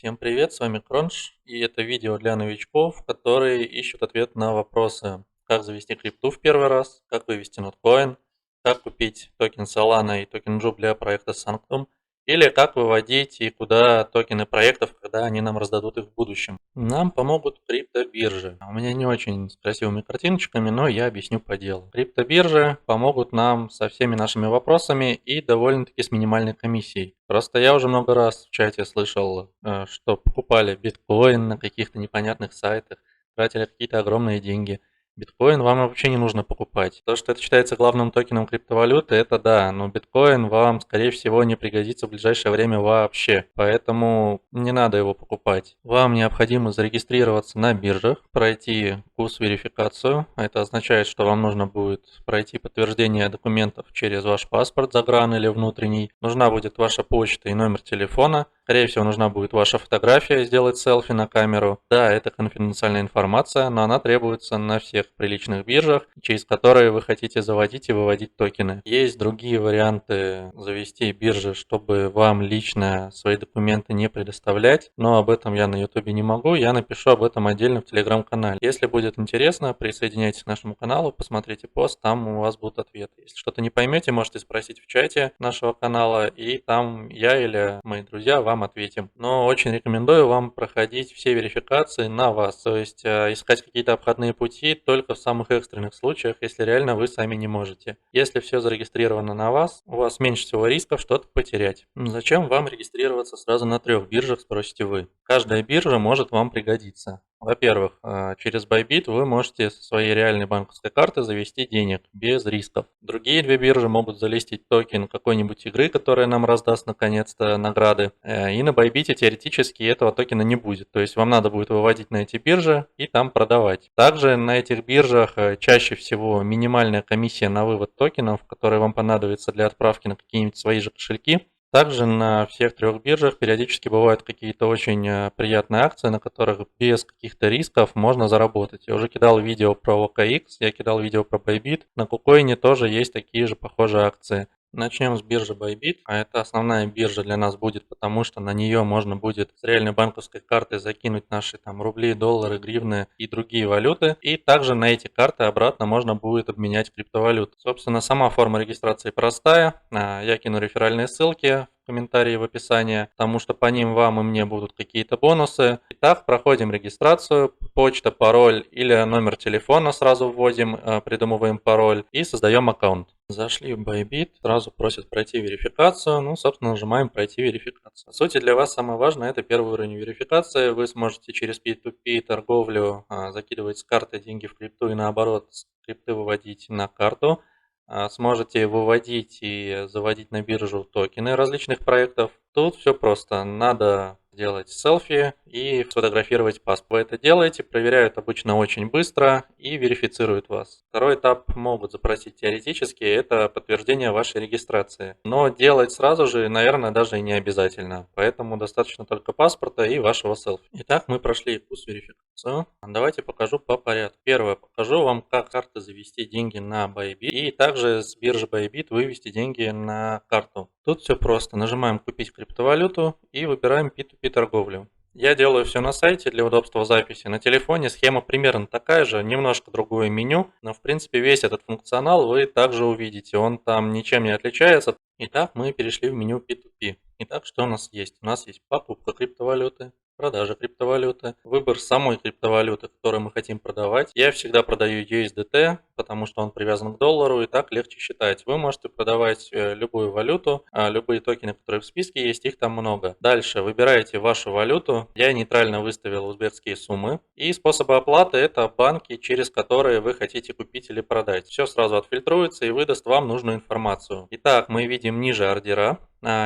Всем привет, с вами Кронш, и это видео для новичков, которые ищут ответ на вопросы, как завести крипту в первый раз, как вывести ноткоин, как купить токен Solana и токен Job для проекта Sanctum, или как выводить и куда токены проектов, когда они нам раздадут их в будущем. Нам помогут криптобиржи. У меня не очень с красивыми картиночками, но я объясню по делу. Криптобиржи помогут нам со всеми нашими вопросами и довольно-таки с минимальной комиссией. Просто я уже много раз в чате слышал, что покупали биткоин на каких-то непонятных сайтах, тратили какие-то огромные деньги. Биткоин вам вообще не нужно покупать. То, что это считается главным токеном криптовалюты, это да, но биткоин вам, скорее всего, не пригодится в ближайшее время вообще. Поэтому не надо его покупать. Вам необходимо зарегистрироваться на биржах, пройти курс-верификацию. Это означает, что вам нужно будет пройти подтверждение документов через ваш паспорт загран или внутренний. Нужна будет ваша почта и номер телефона. Скорее всего, нужна будет ваша фотография, сделать селфи на камеру. Да, это конфиденциальная информация, но она требуется на всех приличных биржах, через которые вы хотите заводить и выводить токены. Есть другие варианты завести биржи, чтобы вам лично свои документы не предоставлять, но об этом я на YouTube не могу, я напишу об этом отдельно в Telegram-канале. Если будет интересно, присоединяйтесь к нашему каналу, посмотрите пост, там у вас будут ответы. Если что-то не поймете, можете спросить в чате нашего канала, и там я или мои друзья вам ответим. Но очень рекомендую вам проходить все верификации на вас, то есть искать какие-то обходные пути только в самых экстренных случаях, если реально вы сами не можете. Если все зарегистрировано на вас, у вас меньше всего рисков что-то потерять. Зачем вам регистрироваться сразу на 3 биржах, спросите вы? Каждая биржа может вам пригодиться. Во-первых, через Bybit вы можете со своей реальной банковской карты завести денег без рисков. Другие 2 биржи могут залистить токен какой-нибудь игры, которая нам раздаст наконец-то награды. И на Bybit теоретически этого токена не будет. То есть вам надо будет выводить на эти биржи и там продавать. Также на этих биржах чаще всего минимальная комиссия на вывод токенов, которые вам понадобятся для отправки на какие-нибудь свои же кошельки. Также на всех 3 биржах периодически бывают какие-то очень приятные акции, на которых без каких-то рисков можно заработать. Я уже кидал видео про OKX, я кидал видео про Bybit. На KuCoin тоже есть такие же похожие акции. Начнем с биржи Bybit, а это основная биржа для нас будет, потому что на нее можно будет с реальной банковской карты закинуть наши там рубли, доллары, гривны и другие валюты. И также на эти карты обратно можно будет обменять криптовалюту. Собственно, сама форма регистрации простая. Я кину реферальные ссылки в комментарии в описании, потому что по ним вам и мне будут какие-то бонусы. Итак, проходим регистрацию, почта, пароль или номер телефона сразу вводим, придумываем пароль и создаем аккаунт. Зашли в Bybit, сразу просят пройти верификацию, ну, собственно, нажимаем «Пройти верификацию». По сути, для вас самое важное – это первый уровень верификации. Вы сможете через P2P торговлю закидывать с карты деньги в крипту и наоборот, с крипты выводить на карту. Сможете выводить и заводить на биржу токены различных проектов. Тут все просто. Надо делать селфи и сфотографировать паспорт. Вы это делаете, проверяют обычно очень быстро и верифицируют вас. Второй этап могут запросить теоретически, это подтверждение вашей регистрации. Но делать сразу же, наверное, даже и не обязательно. Поэтому достаточно только паспорта и вашего селфи. Итак, мы прошли курс верификацию. Давайте покажу по порядку. Первое, покажу вам, как с карты завести деньги на Bybit и также с биржи Bybit вывести деньги на карту. Тут все просто. Нажимаем «Купить криптовалюту» и выбираем P2P торговлю. Я делаю все на сайте для удобства записи. На телефоне схема примерно такая же, немножко другое меню, но в принципе весь этот функционал вы также увидите. Он там ничем не отличается. Итак, мы перешли в меню P2P. Итак, что у нас есть? У нас есть покупка криптовалюты, продажа криптовалюты, выбор самой криптовалюты, которую мы хотим продавать. Я всегда продаю USDT, потому что он привязан к доллару, и так легче считать. Вы можете продавать любую валюту, любые токены, которые в списке есть, их там много. Дальше выбираете вашу валюту. Я нейтрально выставил узбекские суммы. И способы оплаты – это банки, через которые вы хотите купить или продать. Все сразу отфильтруется и выдаст вам нужную информацию. Итак, мы видим ниже ордера,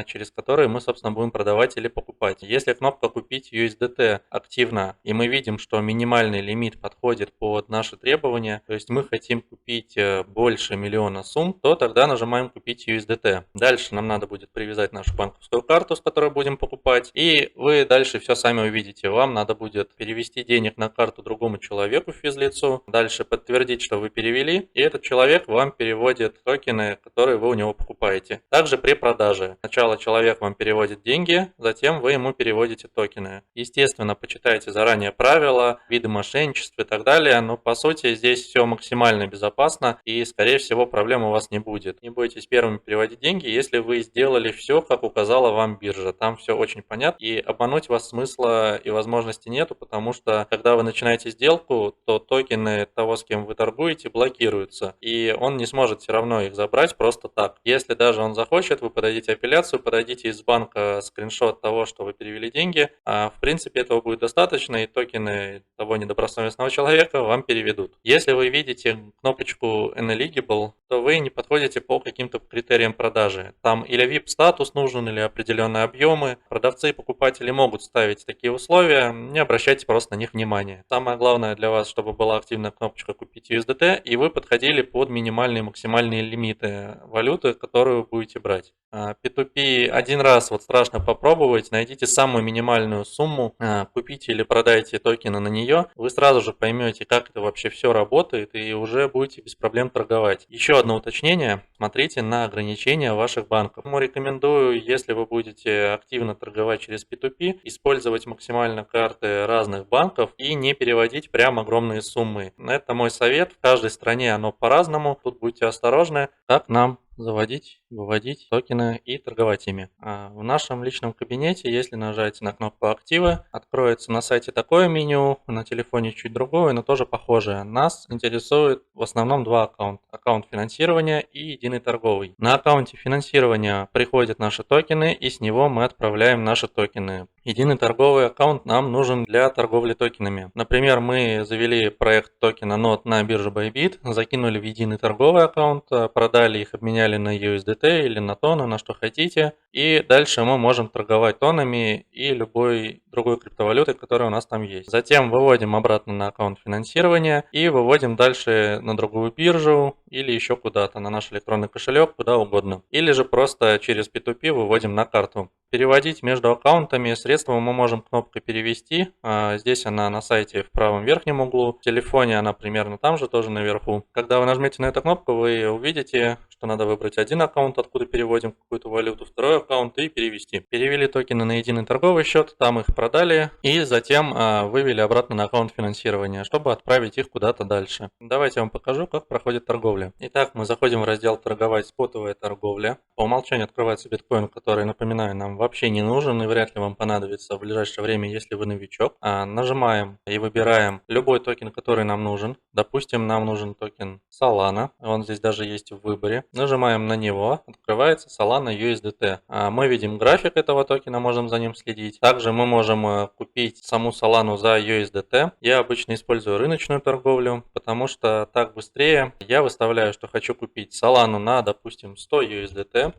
через которые мы, собственно, будем продавать или покупать. Если кнопка «Купить USDT» активна, и мы видим, что минимальный лимит подходит под наши требования, то есть мы хотим купить больше миллиона сумм, то тогда нажимаем «Купить USDT». Дальше нам надо будет привязать нашу банковскую карту, с которой будем покупать, и вы дальше все сами увидите. Вам надо будет перевести денег на карту другому человеку, физлицу, дальше подтвердить, что вы перевели, и этот человек вам переводит токены, которые вы у него покупаете. Также при продаже. Сначала человек вам переводит деньги, затем вы ему переводите токены. Естественно, почитайте заранее правила, виды мошенничества и так далее, но по сути здесь все максимально безопасно и, скорее всего, проблем у вас не будет. Не бойтесь первыми переводить деньги, если вы сделали все, как указала вам биржа. Там все очень понятно, и обмануть вас смысла и возможности нету, потому что когда вы начинаете сделку, то токены того, с кем вы торгуете, блокируются, и он не сможет все равно их забрать просто так. Если даже он захочет, вы подадите апелляцию, подадите из банка скриншот того, что вы перевели деньги, а в принципе этого будет достаточно, и токены того недобросовестного человека вам переведут. Если вы видите кнопочку Ineligible, то вы не подходите по каким-то критериям продажи. Там или VIP-статус нужен, или определенные объемы. Продавцы и покупатели могут ставить такие условия, не обращайте просто на них внимания. Самое главное для вас, чтобы была активная кнопочка «Купить USDT», и вы подходили под минимальные и максимальные лимиты валюты, которую вы будете брать. P2P один раз вот страшно попробовать, найдите самую минимальную сумму, купите или продайте токены на нее, вы сразу же поймете, как это вообще все работает, и уже будете без проблем торговать. Еще одно уточнение, смотрите на ограничения ваших банков. Рекомендую, если вы будете активно торговать через P2P, использовать максимально карты разных банков и не переводить прям огромные суммы. Это мой совет, в каждой стране оно по-разному, тут будьте осторожны, как нам заводить, выводить токены и торговать ими. В нашем личном кабинете, если нажать на кнопку «Активы», откроется на сайте такое меню, на телефоне чуть другое, но тоже похожее. Нас интересует в основном два аккаунта. Аккаунт финансирования и единый торговый. На аккаунте финансирования приходят наши токены, и с него мы отправляем наши токены. Единый торговый аккаунт нам нужен для торговли токенами. Например, мы завели проект токена NOT на бирже Bybit, закинули в единый торговый аккаунт, продали их, обменяли на USDT или на тоны, на что хотите. И дальше мы можем торговать тонами и любой другой криптовалютой, которая у нас там есть. Затем выводим обратно на аккаунт финансирования и выводим дальше на другую биржу или еще куда-то, на наш электронный кошелек, куда угодно. Или же просто через P2P выводим на карту. Переводить между аккаунтами средства мы можем кнопкой «Перевести». Здесь она на сайте в правом верхнем углу. В телефоне она примерно там же, тоже наверху. Когда вы нажмете на эту кнопку, вы увидите, что надо выбрать один аккаунт, откуда переводим какую-то валюту, второй аккаунт и перевести. Перевели токены на единый торговый счет, там их продали и затем вывели обратно на аккаунт финансирования, чтобы отправить их куда-то дальше. Давайте я вам покажу, как проходит торговля. Итак, мы заходим в раздел «Торговать, спотовая торговля». По умолчанию открывается биткоин, который, напоминаю, нам вообще не нужен и вряд ли вам понадобится в ближайшее время, если вы новичок. Нажимаем и выбираем любой токен, который нам нужен. Допустим, нам нужен токен Solana, он здесь даже есть в выборе. Нажимаем на него, открывается Solana USDT. Мы видим график этого токена, можем за ним следить. Также мы можем купить саму Solana за USDT. Я обычно использую рыночную торговлю, потому что так быстрее. Я выставляю, что хочу купить Solana на, допустим, 100 USDT.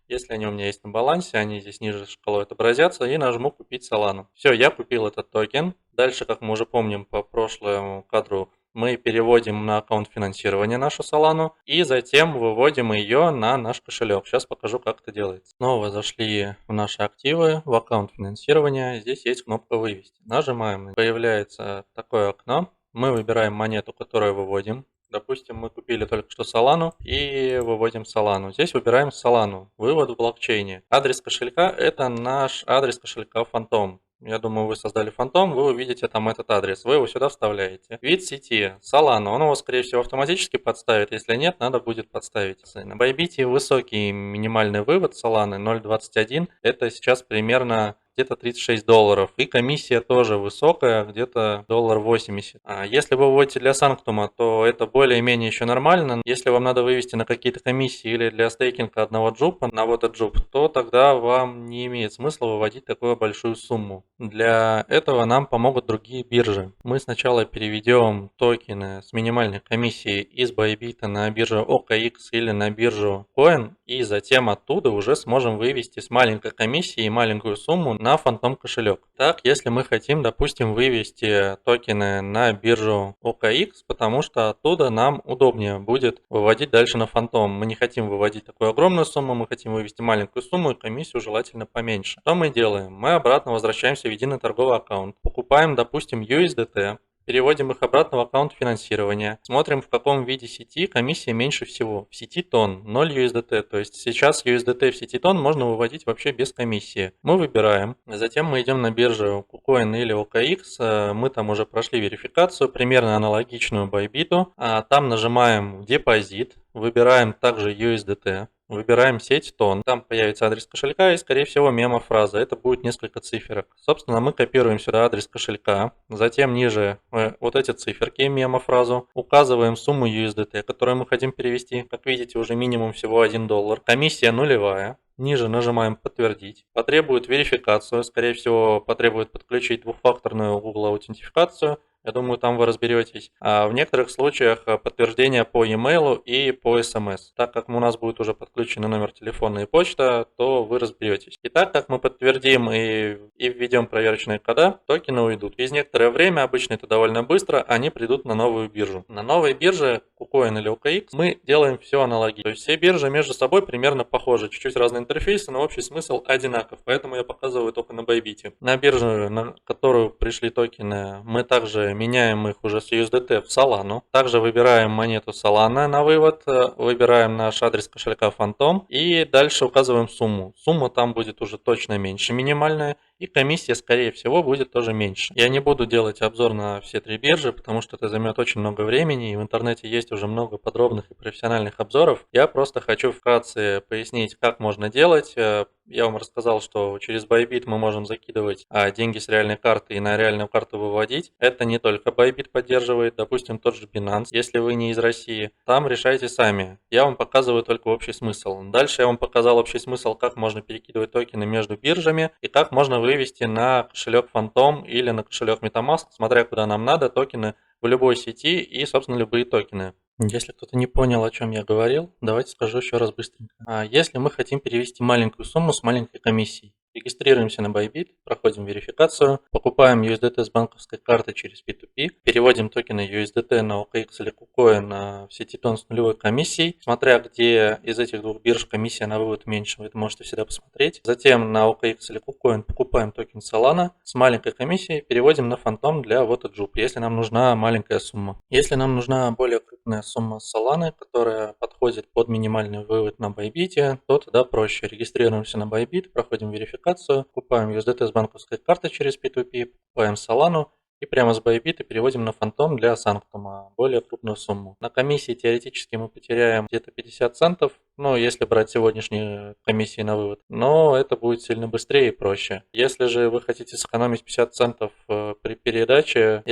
Если они у меня есть на балансе, они здесь ниже шкалой отобразятся, и нажму «Купить Solana». Все, я купил этот токен. Дальше, как мы уже помним по прошлому кадру, мы переводим на аккаунт финансирования нашу Solana и затем выводим ее на наш кошелек. Сейчас покажу, как это делается. Снова зашли в наши активы, в аккаунт финансирования. Здесь есть кнопка «Вывести». Нажимаем, появляется такое окно. Мы выбираем монету, которую выводим. Допустим, мы купили только что Solana и выводим Solana. Здесь выбираем Solana. Вывод в блокчейне. Адрес кошелька – это наш адрес кошелька Phantom. Я думаю, вы создали Phantom, вы увидите там этот адрес. Вы его сюда вставляете. Вид сети Solana, он его, скорее всего, автоматически подставит. Если нет, надо будет подставить. На Bybit высокий минимальный вывод Solana 0.21. Это сейчас примерно где-то $36. И комиссия тоже высокая, где-то $1.80. Если вы выводите для Санктума, то это более-менее еще нормально. Если вам надо вывести на какие-то комиссии или для стейкинга одного джупа на вот этот джуп, то тогда вам не имеет смысла выводить такую большую сумму. Для этого нам помогут другие биржи. Мы сначала переведем токены с минимальной комиссией из Bybit на биржу OKX или на биржу Coin, и затем оттуда уже сможем вывести с маленькой комиссией маленькую сумму на Phantom кошелек. Так, если мы хотим, допустим, вывести токены на биржу OKX, потому что оттуда нам удобнее будет выводить дальше на Phantom. Мы не хотим выводить такую огромную сумму, мы хотим вывести маленькую сумму и комиссию желательно поменьше. Что мы делаем? Мы обратно возвращаемся в единый торговый аккаунт, покупаем, допустим, USDT, переводим их обратно в аккаунт финансирования. Смотрим, в каком виде сети комиссия меньше всего. В сети тон 0 USDT, то есть сейчас USDT в сети тон можно выводить вообще без комиссии. Мы выбираем, затем мы идем на биржу KuCoin или OKX, мы там уже прошли верификацию, примерно аналогичную Bybit, там нажимаем депозит, выбираем также USDT. Выбираем сеть тон. Там появится адрес кошелька и, скорее всего, мемо-фраза. Это будет несколько циферок. Собственно, мы копируем сюда адрес кошелька. Затем ниже вот эти циферки, мемо-фразу. Указываем сумму USDT, которую мы хотим перевести. Как видите, уже минимум всего $1. Комиссия нулевая. Ниже нажимаем «Подтвердить». Потребует верификацию. Скорее всего, потребует подключить двухфакторную Google аутентификацию. Я думаю, там вы разберетесь. А в некоторых случаях подтверждение по e-mail и по SMS. Так как у нас будет уже подключен номер телефона и почта, то вы разберетесь. И так как мы подтвердим и введем проверочные кода, токены уйдут. Через некоторое время, обычно это довольно быстро, они придут на новую биржу. На новой бирже, KuCoin или OKX, мы делаем все аналогично. То есть все биржи между собой примерно похожи. Чуть-чуть разные интерфейсы, но общий смысл одинаков. Поэтому я показываю только на Bybit. На биржу, на которую пришли токены, мы также меняем их уже с USDT в Solana. Также выбираем монету Solana на вывод, выбираем наш адрес кошелька Phantom и дальше указываем сумму. Сумма там будет уже точно меньше минимальная, и комиссия, скорее всего, будет тоже меньше. Я не буду делать обзор на все три биржи, потому что это займет очень много времени, и в интернете есть уже много подробных и профессиональных обзоров. Я просто хочу вкратце пояснить, как можно делать. Я вам рассказал, что через Bybit мы можем закидывать деньги с реальной карты и на реальную карту выводить. Это не только Bybit поддерживает, допустим, тот же Binance, если вы не из России. Там решайте сами. Я вам показываю только общий смысл. Дальше я вам показал общий смысл, как можно перекидывать токены между биржами и как можно вывести на кошелек Phantom или на кошелек MetaMask, смотря куда нам надо, токены в любой сети и, собственно, любые токены. Если кто-то не понял, о чем я говорил, давайте скажу еще раз быстренько. Если мы хотим перевести маленькую сумму с маленькой комиссией, регистрируемся на Bybit, проходим верификацию, покупаем USDT с банковской карты через P2P, переводим токены USDT на OKX или KuCoin в сети тон с нулевой комиссией. Смотря где из этих двух бирж комиссия на вывод меньше, вы это можете всегда посмотреть. Затем на OKX или KuCoin покупаем токен Solana с маленькой комиссией, переводим на Phantom для WaterJup, если нам нужна маленькая сумма. Если нам нужна более крупная сумма Solana, которая подходит под минимальный вывод на Bybit, то тогда проще. Регистрируемся на Bybit, проходим верификацию, покупаем USDT с банковской карты через P2P, покупаем Solana и прямо с Bybit переводим на Phantom для Sanctum более крупную сумму. На комиссии теоретически мы потеряем где-то 50 центов, если брать сегодняшние комиссии на вывод, но это будет сильно быстрее и проще. Если же вы хотите сэкономить 50 центов при передаче,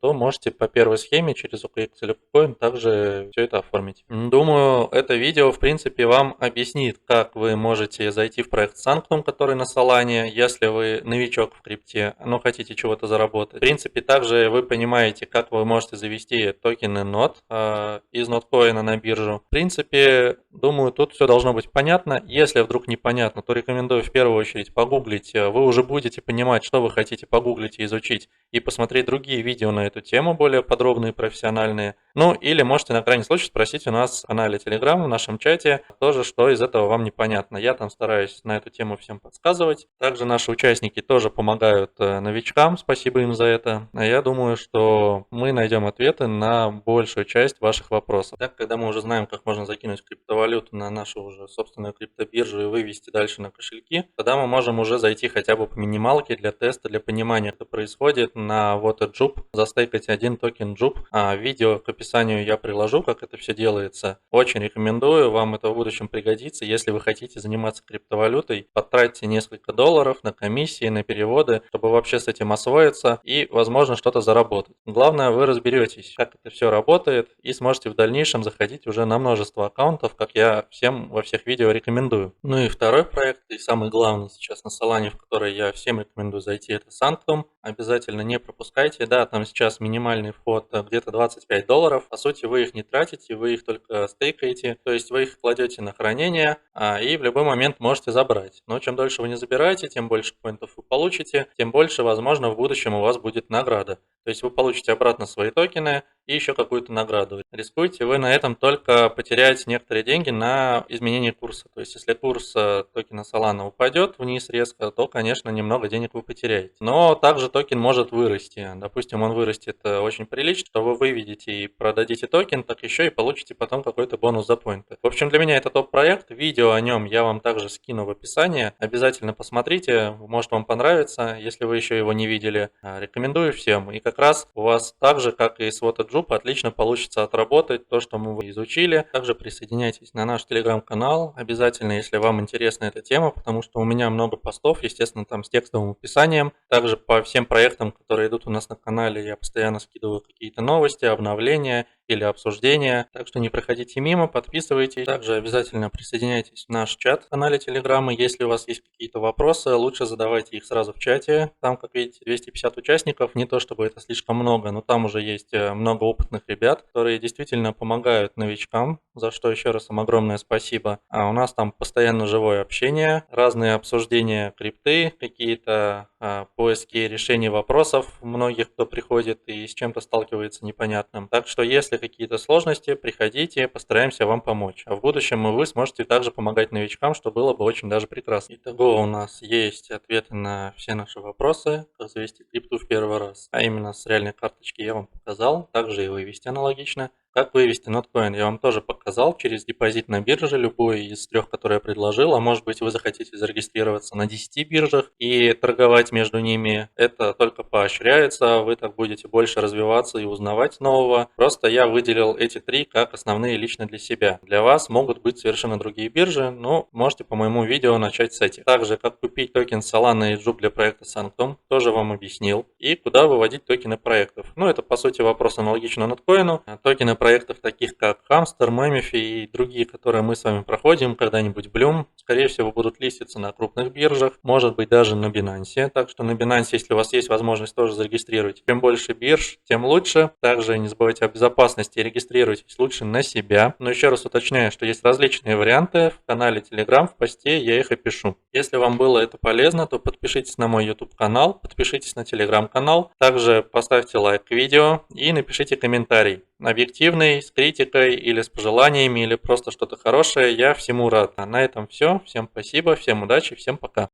то можете по первой схеме через OKX или KuCoin также все это оформить. Думаю, это видео в принципе вам объяснит, как вы можете зайти в проект Sanctum, который на Solana, если вы новичок в крипте, но хотите чего-то заработать. В принципе, также вы понимаете, как вы можете завести токены NOT из NotCoin на биржу. В принципе, думаю, тут все должно быть понятно. Если вдруг непонятно, то рекомендую в первую очередь погуглить. Вы уже будете понимать, что вы хотите погуглить и изучить, и посмотреть другие видео на эту тему, более подробные, профессиональные. Или можете на крайний случай спросить у нас в канале Telegram, в нашем чате, тоже, что из этого вам непонятно. Я там стараюсь на эту тему всем подсказывать. Также наши участники тоже помогают новичкам, спасибо им за это. Я думаю, что мы найдем ответы на большую часть ваших вопросов. Так, когда мы уже знаем, как можно закинуть криптовалюту на нашу уже собственную криптобиржу и вывести дальше на кошельки, тогда мы можем уже зайти хотя бы по минималке для теста, для понимания, что происходит на WaterJup, застейкать один токен JUP. Видео к описанию я приложу, как это все делается. Очень рекомендую, вам это в будущем пригодится. Если вы хотите заниматься криптовалютой, потратьте несколько долларов на комиссии, на переводы, чтобы вообще с этим освоиться и, возможно, что-то заработать. Главное, вы разберетесь, как это все работает, и сможете в дальнейшем заходить уже на множество аккаунтов, как я всем во всех видео рекомендую. И второй проект, и самый главный сейчас на Solana, в который я всем рекомендую зайти, это Sanctum. Обязательно не пропускайте, там сейчас минимальный вход где-то $25. По сути, вы их не тратите, вы их только стейкаете, то есть вы их кладете на хранение и в любой момент можете забрать. Но чем дольше вы не забираете, тем больше поинтов вы получите, тем больше, возможно, в будущем у вас будет награда. То есть вы получите обратно свои токены, и еще какую-то награду. Рискуете вы на этом только потерять некоторые деньги на изменение курса. То есть, если курс токена Solana упадет вниз резко, то, конечно, немного денег вы потеряете. Но также токен может вырасти. Допустим, он вырастет очень прилично, что вы выведете и продадите токен, так еще и получите потом какой-то бонус за поинты. В общем, для меня это топ-проект. Видео о нем я вам также скину в описании. Обязательно посмотрите, может вам понравится, если вы еще его не видели. Рекомендую всем. И как раз у вас так же, как и с Watajup, отлично получится отработать то, что мы изучили. Также присоединяйтесь на наш телеграм-канал. Обязательно, если вам интересна эта тема, потому что у меня много постов, естественно, там с текстовым описанием. Также по всем проектам, которые идут у нас на канале, я постоянно скидываю какие-то новости, обновления или обсуждения. Так что не проходите мимо, подписывайтесь. Также обязательно присоединяйтесь в наш чат в канале Телеграма. Если у вас есть какие-то вопросы, лучше задавайте их сразу в чате. Там, как видите, 250 участников. Не то чтобы это слишком много, но там уже есть много опытных ребят, которые действительно помогают новичкам, за что еще раз им огромное спасибо. А у нас там постоянно живое общение, разные обсуждения крипты, какие-то поиски решений вопросов многих, кто приходит и с чем-то сталкивается непонятным. Так что если какие-то сложности, приходите, постараемся вам помочь. А в будущем вы сможете также помогать новичкам, что было бы очень даже прекрасно. Итого у нас есть ответы на все наши вопросы, как завести крипту в первый раз. А именно с реальной карточки я вам показал, также и вывести аналогично. Как вывести ноткоин, я вам тоже показал через депозит на бирже, любой из трех, которые я предложил. А может быть, вы захотите зарегистрироваться на 10 биржах и торговать между ними. Это только поощряется, вы так будете больше развиваться и узнавать нового. Просто я выделил эти три как основные лично для себя. Для вас могут быть совершенно другие биржи, но можете по моему видео начать с этих. Также, как купить токен Solana и Jup для проекта Sanctum, тоже вам объяснил. И куда выводить токены проектов. Ну, это по сути вопрос аналогично ноткоину. Токены проектов таких как Hamster, Memify и другие, которые мы с вами проходим, когда-нибудь Bloom, скорее всего, будут листиться на крупных биржах, может быть даже на Binance. Так что на Binance, если у вас есть возможность, тоже зарегистрируйте. Чем больше бирж, тем лучше. Также не забывайте о безопасности и регистрируйтесь лучше на себя. Но еще раз уточняю, что есть различные варианты в канале Telegram, в посте я их опишу. Если вам было это полезно, то подпишитесь на мой YouTube канал, подпишитесь на Telegram канал. Также поставьте лайк к видео и напишите комментарий. Объективный, с критикой или с пожеланиями, или просто что-то хорошее, я всему рад. А на этом все. Всем спасибо, всем удачи, всем пока.